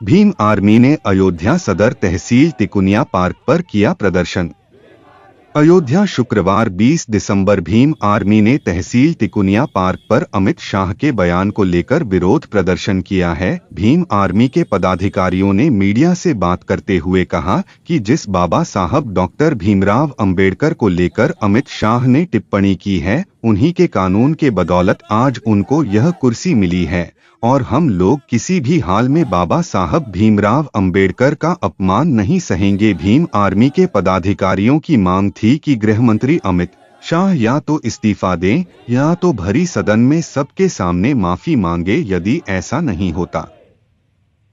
Bhim army ने अयोध्या सदर तहसील Tikunia park पर किया प्रदर्शन। अयोध्या शुक्रवार 20 दिसंबर भीम आर्मी ने तहसील तिकुनिया पार्क पर अमित शाह के बयान को लेकर विरोध प्रदर्शन किया है। भीम आर्मी के पदाधिकारियों ने मीडिया से बात करते हुए कहा कि जिस बाबा साहब डॉक्टर भीमराव अंबेडकर को लेकर अमित शाह ने टिप्पणी की है, उन्हीं के कानून के बदौलत आज उनको यह कुर्सी मिली है और हम लोग किसी भी हाल में बाबा साहब भीमराव अंबेडकर का अपमान नहीं सहेंगे। भीम आर्मी के पदाधिकारियों की मांग थी कि गृह मंत्री अमित शाह या तो इस्तीफा दें या तो भरी सदन में सबके सामने माफी मांगे। यदि ऐसा नहीं होता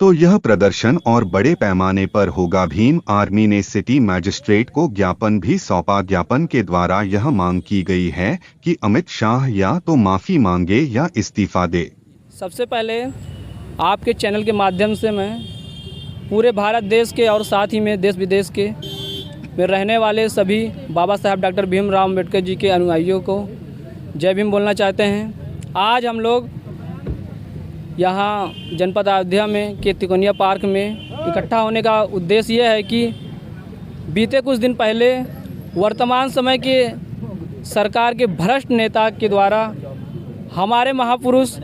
तो यह प्रदर्शन और बड़े पैमाने पर होगा। भीम आर्मी ने सिटी मैजिस्ट्रेट को ज्ञापन भी सौंपा। ज्ञापन के द्वारा यह मांग की गई है कि अमित शाह या तो माफी मांगे या इस्तीफा दे। सबसे पहले आपके चैनल के माध्यम से मैं पूरे भारत देश के और साथ ही में देश विदेश के में रहने वाले सभी बाबा साहब डॉक्टर भीमराव अंबेडकर जी के अनुयायियों को जय भीम बोलना चाहते हैं। आज हम लोग यहाँ जनपद अयोध्या में के तिकोनिया पार्क में इकट्ठा होने का उद्देश्य यह है कि बीते कुछ दिन पहले वर्तमान समय के सरकार के भ्रष्ट नेता के द्वारा हमारे महापुरुष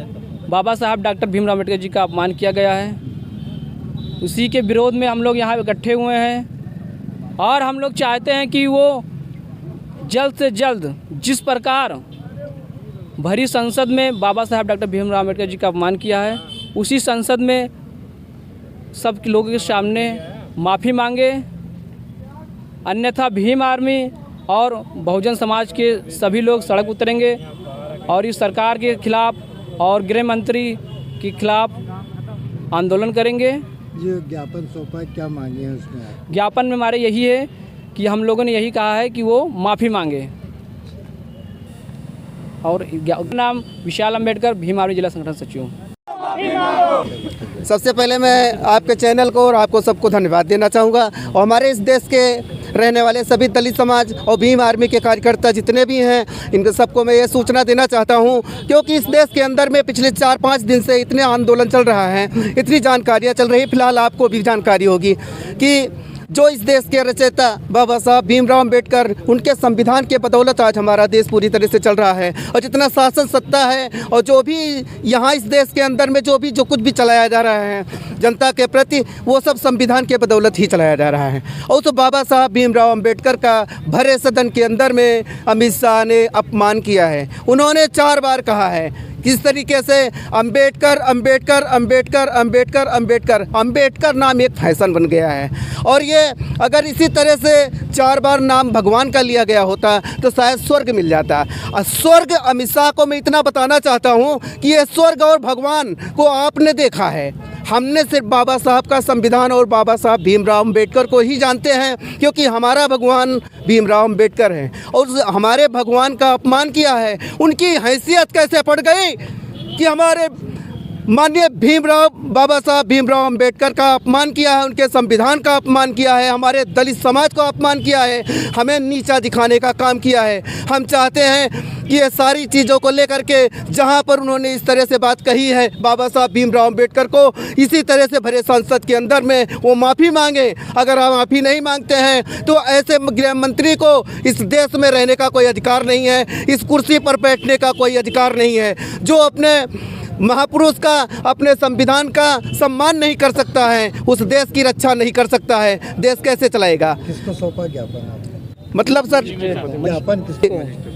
बाबा साहब डॉक्टर भीमराव अंबेडकर जी का अपमान किया गया है। उसी के विरोध में हम लोग यहाँ इकट्ठे हुए हैं और हम लोग चाहते हैं कि वो जल्द से जल्द जिस प्रकार भरी संसद में बाबा साहब डॉक्टर भीमराव अंबेडकर जी का अपमान किया है, उसी संसद में सब लोगों के सामने माफ़ी मांगे, अन्यथा भीम आर्मी और बहुजन समाज के सभी लोग सड़क उतरेंगे और इस सरकार के खिलाफ और गृह मंत्री के खिलाफ आंदोलन करेंगे। जो ज्ञापन सौंपा क्या मांगे हैं उसमें? ज्ञापन में हमारे यही है कि हम लोगों ने यही कहा है कि वो माफ़ी मांगे। और नाम विशाल अंबेडकर, भीम आर्मी जिला संगठन सचिव। सबसे पहले मैं आपके चैनल को और आपको सबको धन्यवाद देना चाहूँगा और हमारे इस देश के रहने वाले सभी दलित समाज और भीम आर्मी के कार्यकर्ता जितने भी हैं, इनको सबको मैं ये सूचना देना चाहता हूँ, क्योंकि इस देश के अंदर में पिछले 4-5 दिन से इतने आंदोलन चल रहा है, इतनी जानकारियाँ चल रही। फिलहाल आपको भी जानकारी होगी कि जो इस देश के रचयिता बाबा साहब भीमराव अंबेडकर, उनके संविधान के बदौलत आज हमारा देश पूरी तरह से चल रहा है और जितना शासन सत्ता है और जो भी यहाँ इस देश के अंदर में जो कुछ भी चलाया जा रहा है जनता के प्रति, वो सब संविधान के बदौलत ही चलाया जा रहा है। और तो बाबा साहब भीमराव अंबेडकर का भरे सदन के अंदर में अमित शाह ने अपमान किया है। उन्होंने 4 बार कहा है किस तरीके से अंबेडकर अंबेडकर अंबेडकर अंबेडकर अंबेडकर अंबेडकर नाम एक फैशन बन गया है। और ये अगर इसी तरह से 4 बार नाम भगवान का लिया गया होता तो शायद स्वर्ग मिल जाता। और स्वर्ग अमित शाह को मैं इतना बताना चाहता हूँ कि ये स्वर्ग और भगवान को आपने देखा है, हमने सिर्फ बाबा साहब का संविधान और बाबा साहब भीमराव अंबेडकर को ही जानते हैं, क्योंकि हमारा भगवान भीमराव अंबेडकर है। और हमारे भगवान का अपमान किया है, उनकी हैसियत कैसे पड़ गई कि हमारे माननीय बाबा साहब भीमराव अंबेडकर का अपमान किया है, उनके संविधान का अपमान किया है, हमारे दलित समाज को अपमान किया है, हमें नीचा दिखाने का काम किया है। हम चाहते हैं कि ये सारी चीज़ों को लेकर के जहाँ पर उन्होंने इस तरह से बात कही है बाबा साहब भीमराव अंबेडकर को, इसी तरह से भरे संसद के अंदर में वो माफ़ी मांगे। अगर आप माफ़ी नहीं मांगते हैं तो ऐसे गृह मंत्री को इस देश में रहने का कोई अधिकार नहीं है, इस कुर्सी पर बैठने का कोई अधिकार नहीं है। जो अपने महापुरुष का, अपने संविधान का सम्मान नहीं कर सकता है, उस देश की रक्षा नहीं कर सकता है, देश कैसे चलाएगा? किसको सौंपा ज्ञापन आपने? मतलब सर ज्ञापन किसको?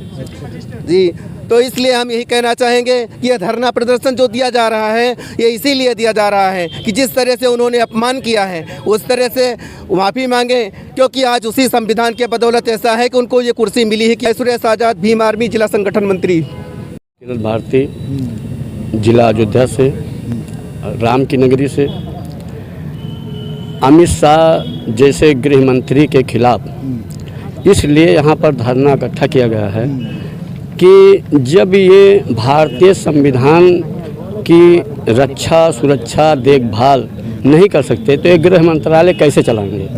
जी, तो इसलिए हम यही कहना चाहेंगे कि यह धरना प्रदर्शन जो दिया जा रहा है ये इसीलिए दिया जा रहा है कि जिस तरह से उन्होंने अपमान किया है उस तरह से माफ़ी मांगे, क्योंकि आज उसी संविधान के बदौलत ऐसा है कि उनको ये कुर्सी मिली है। कि सुरेश आज़ाद, भीम आर्मी जिला संगठन मंत्री। भारती जिला अयोध्या से, राम की नगरी से अमित शाह जैसे गृह मंत्री के खिलाफ इसलिए यहाँ पर धरना इकट्ठा किया गया है कि जब ये भारतीय संविधान की रक्षा, सुरक्षा, देखभाल नहीं कर सकते तो ये गृह मंत्रालय कैसे चलाएंगे?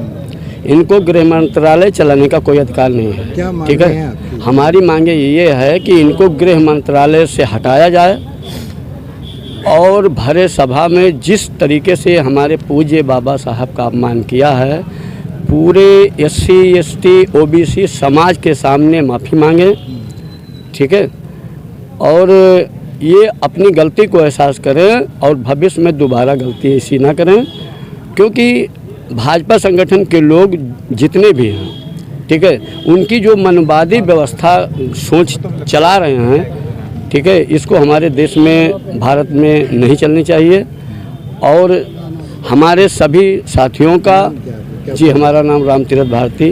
इनको गृह मंत्रालय चलाने का कोई अधिकार नहीं है। ठीक है, हमारी मांगे ये है कि इनको गृह मंत्रालय से हटाया जाए और भरे सभा में जिस तरीके से हमारे पूज्य बाबा साहब का अपमान किया है, पूरे SC ST OBC समाज के सामने माफ़ी मांगे, ठीक है, और ये अपनी गलती को एहसास करें और भविष्य में दोबारा गलती ऐसी ना करें, क्योंकि भाजपा संगठन के लोग जितने भी हैं, ठीक है, उनकी जो मनवादी व्यवस्था सोच चला रहे हैं, ठीक है, इसको हमारे देश में, भारत में नहीं चलनी चाहिए। और हमारे सभी साथियों का, जी हमारा नाम राम तीरथ भारती,